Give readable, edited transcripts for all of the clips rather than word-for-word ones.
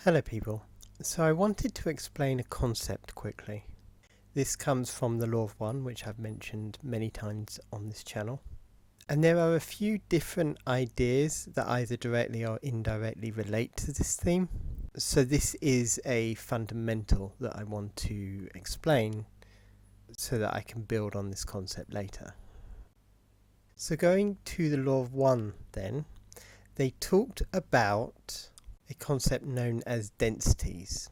Hello people. So I wanted to explain a concept quickly. This comes from the Law of One, which I've mentioned many times on this channel. And there are a few different ideas that either directly or indirectly relate to this theme. So this is a fundamental that I want to explain so that I can build on this concept later. So going to the Law of One then, they talked about a concept known as densities.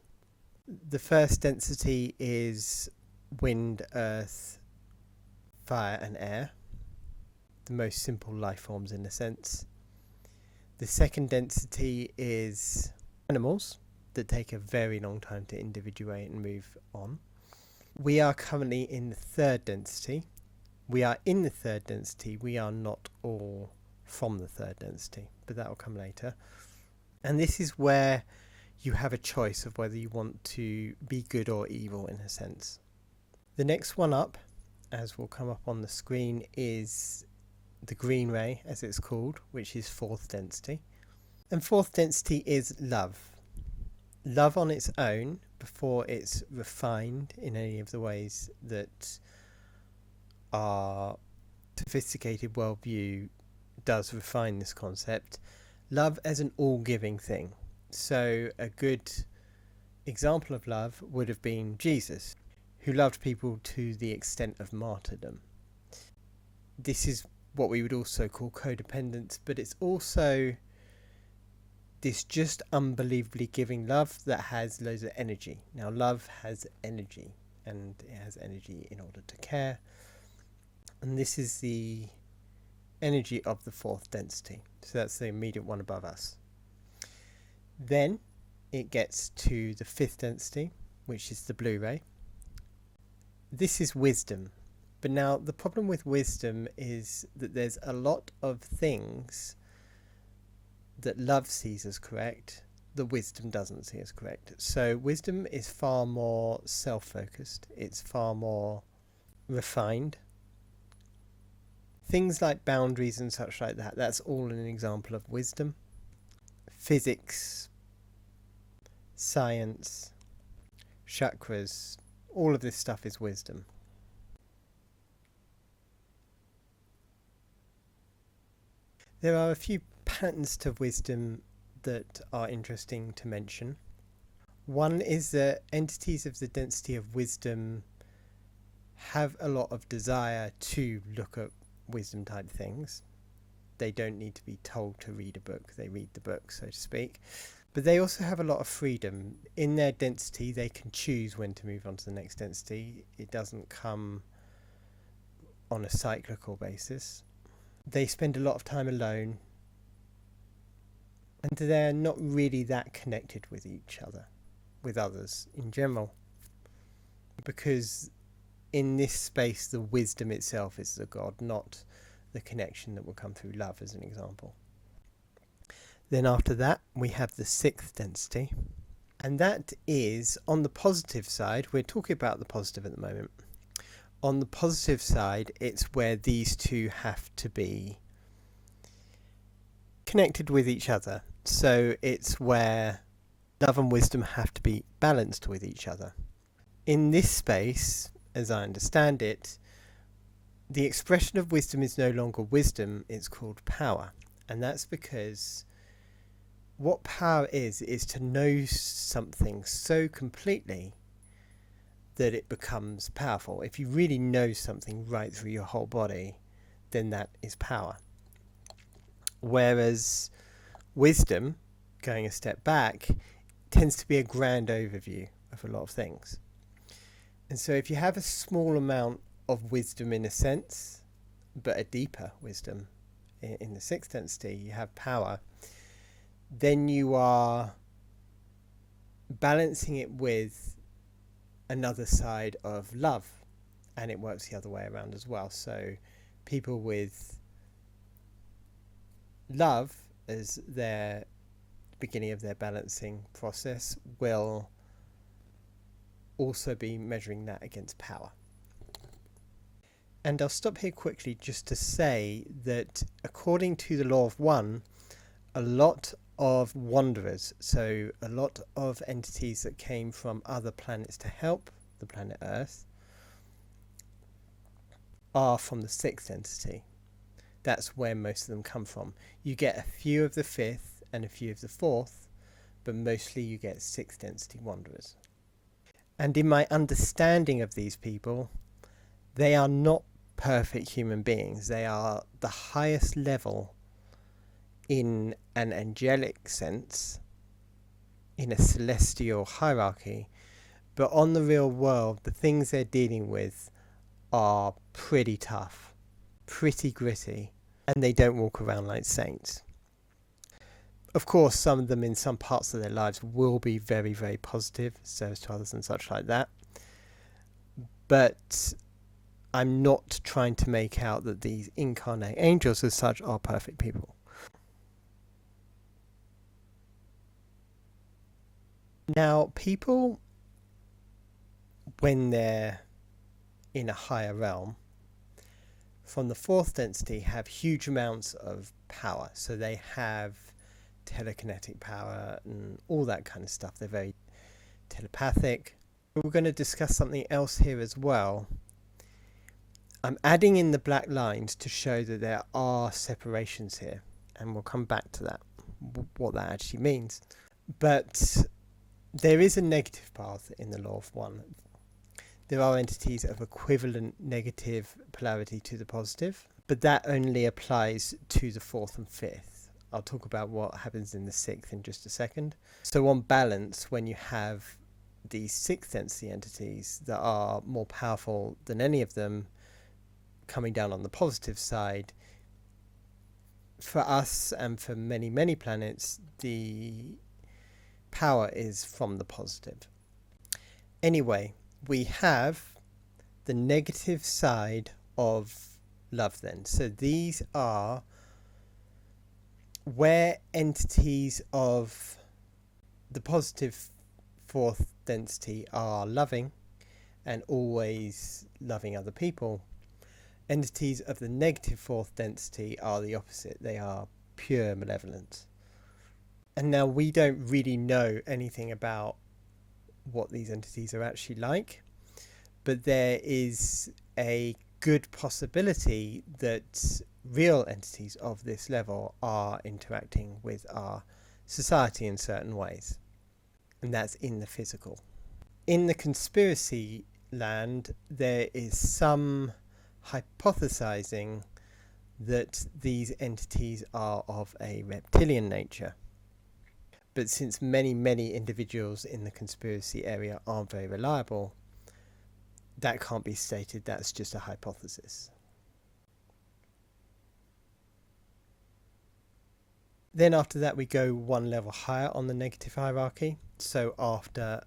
The first density is wind, earth, fire and air, the most simple life forms in a sense. The second density is animals that take a very long time to individuate and move on. We are currently in the third density. We are in the third density. We are not all from the third density, but that will come later. And this is where you have a choice of whether you want to be good or evil in a sense. The next one up, as will come up on the screen, is the green ray, as it's called, which is fourth density. And fourth density is love. Love on its own, before it's refined in any of the ways that our sophisticated worldview does refine this concept. Love as an all-giving thing. So a good example of love would have been Jesus, who loved people to the extent of martyrdom. This is what we would also call codependence, but it's also this just unbelievably giving love that has loads of energy. Now love has energy, and it has energy in order to care. And this is the energy of the fourth density. So that's the immediate one above us. Then it gets to the fifth density, which is the blue ray. This is wisdom. But now the problem with wisdom is that there's a lot of things that love sees as correct that wisdom doesn't see as correct. So wisdom is far more self-focused. It's far more refined. Things like boundaries and such like that, that's all an example of wisdom. Physics, science, chakras, all of this stuff is wisdom. There are a few patterns to wisdom that are interesting to mention. One is that entities of the density of wisdom have a lot of desire to look at wisdom type things. They don't need to be told to read a book, they read the book, so to speak. But they also have a lot of freedom. In their density they can choose when to move on to the next density. It doesn't come on a cyclical basis. They spend a lot of time alone, and they're not really that connected with each other, with others in general, because in this space the wisdom itself is the God, not the connection that will come through love, as an example. Then after that we have the sixth density, and that is on the positive side. We're talking about the positive at the moment. On the positive side, it's where these two have to be connected with each other. So it's where love and wisdom have to be balanced with each other. In this space, as I understand it, the expression of wisdom is no longer wisdom, it's called power. And that's because what power is to know something so completely that it becomes powerful. If you really know something right through your whole body, then that is power. Whereas wisdom, going a step back, tends to be a grand overview of a lot of things. And so if you have a small amount of wisdom in a sense, but a deeper wisdom in the sixth density, you have power, then you are balancing it with another side of love, and it works the other way around as well. So people with love as their beginning of their balancing process will also be measuring that against power. And I'll stop here quickly just to say that according to the Law of One, a lot of wanderers, so a lot of entities that came from other planets to help the planet Earth are from the sixth entity. That's where most of them come from. You get a few of the fifth and a few of the fourth, but mostly you get sixth density wanderers. And in my understanding of these people, they are not perfect human beings. They are the highest level in an angelic sense, in a celestial hierarchy, but on the real world, the things they're dealing with are pretty tough, pretty gritty, and they don't walk around like saints. Of course, some of them in some parts of their lives will be very, very positive, service to others and such like that. But I'm not trying to make out that these incarnate angels as such are perfect people. Now, people, when they're in a higher realm, from the fourth density, have huge amounts of power. So they have telekinetic power and all that kind of stuff. They're very telepathic. But we're going to discuss something else here as well. I'm adding in the black lines to show that there are separations here, and we'll come back to that, what that actually means. But there is a negative path in the law of one. There are entities of equivalent negative polarity to the positive, but that only applies to the fourth and fifth. I'll talk about what happens in the sixth in just a second. So on balance, when you have these sixth density entities that are more powerful than any of them coming down on the positive side, for us and for many, many planets, the power is from the positive. Anyway, we have the negative side of love then. So these are where entities of the positive fourth density are loving and always loving other people. Entities of the negative fourth density are the opposite. They are pure malevolence. And now we don't really know anything about what these entities are actually like, but there is a good possibility that real entities of this level are interacting with our society in certain ways, and that's in the physical. In the conspiracy land, there is some hypothesizing that these entities are of a reptilian nature. But since many, many individuals in the conspiracy area aren't very reliable, that can't be stated. That's just a hypothesis. Then after that, we go one level higher on the negative hierarchy. So after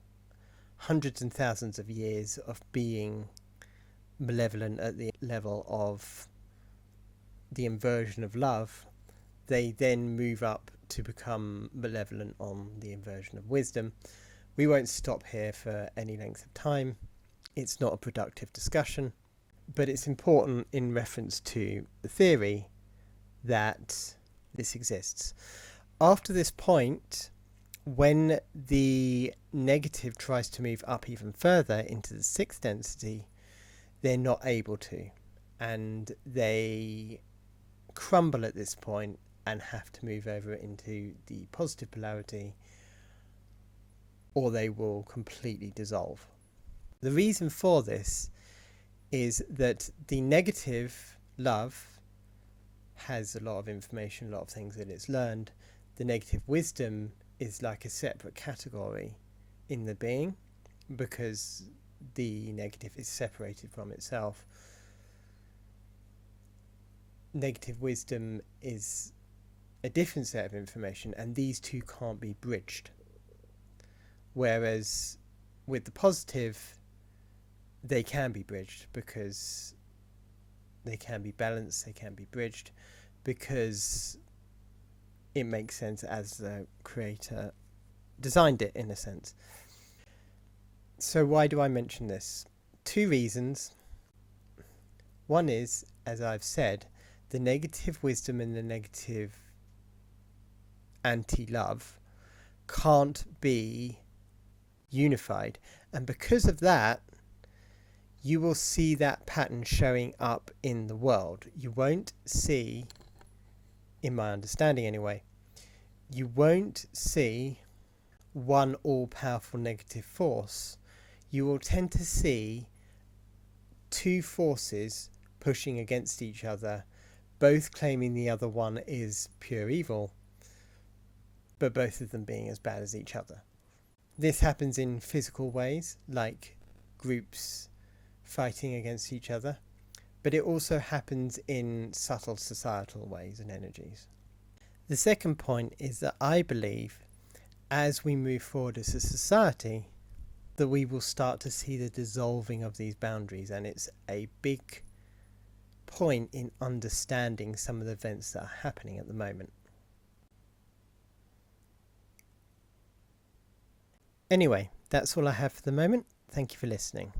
hundreds and thousands of years of being malevolent at the level of the inversion of love, they then move up to become malevolent on the inversion of wisdom. We won't stop here for any length of time. It's not a productive discussion, but it's important in reference to the theory that this exists. After this point, when the negative tries to move up even further into the sixth density, they're not able to, and they crumble at this point and have to move over into the positive polarity, or they will completely dissolve. The reason for this is that the negative love has a lot of information, a lot of things that it's learned. The negative wisdom is like a separate category in the being, because the negative is separated from itself. Negative wisdom is a different set of information, and these two can't be bridged. Whereas with the positive, they can be bridged, because they can be balanced, they can be bridged, because it makes sense as the creator designed it, in a sense. So why do I mention this? Two reasons. One is, as I've said, the negative wisdom and the negative anti-love can't be unified. And because of that, you will see that pattern showing up in the world. You won't see, in my understanding anyway, you won't see one all-powerful negative force. You will tend to see two forces pushing against each other, both claiming the other one is pure evil, but both of them being as bad as each other. This happens in physical ways, like groups fighting against each other, but it also happens in subtle societal ways and energies. The second point is that I believe as we move forward as a society that we will start to see the dissolving of these boundaries, and it's a big point in understanding some of the events that are happening at the moment. Anyway, that's all I have for the moment. Thank you for listening.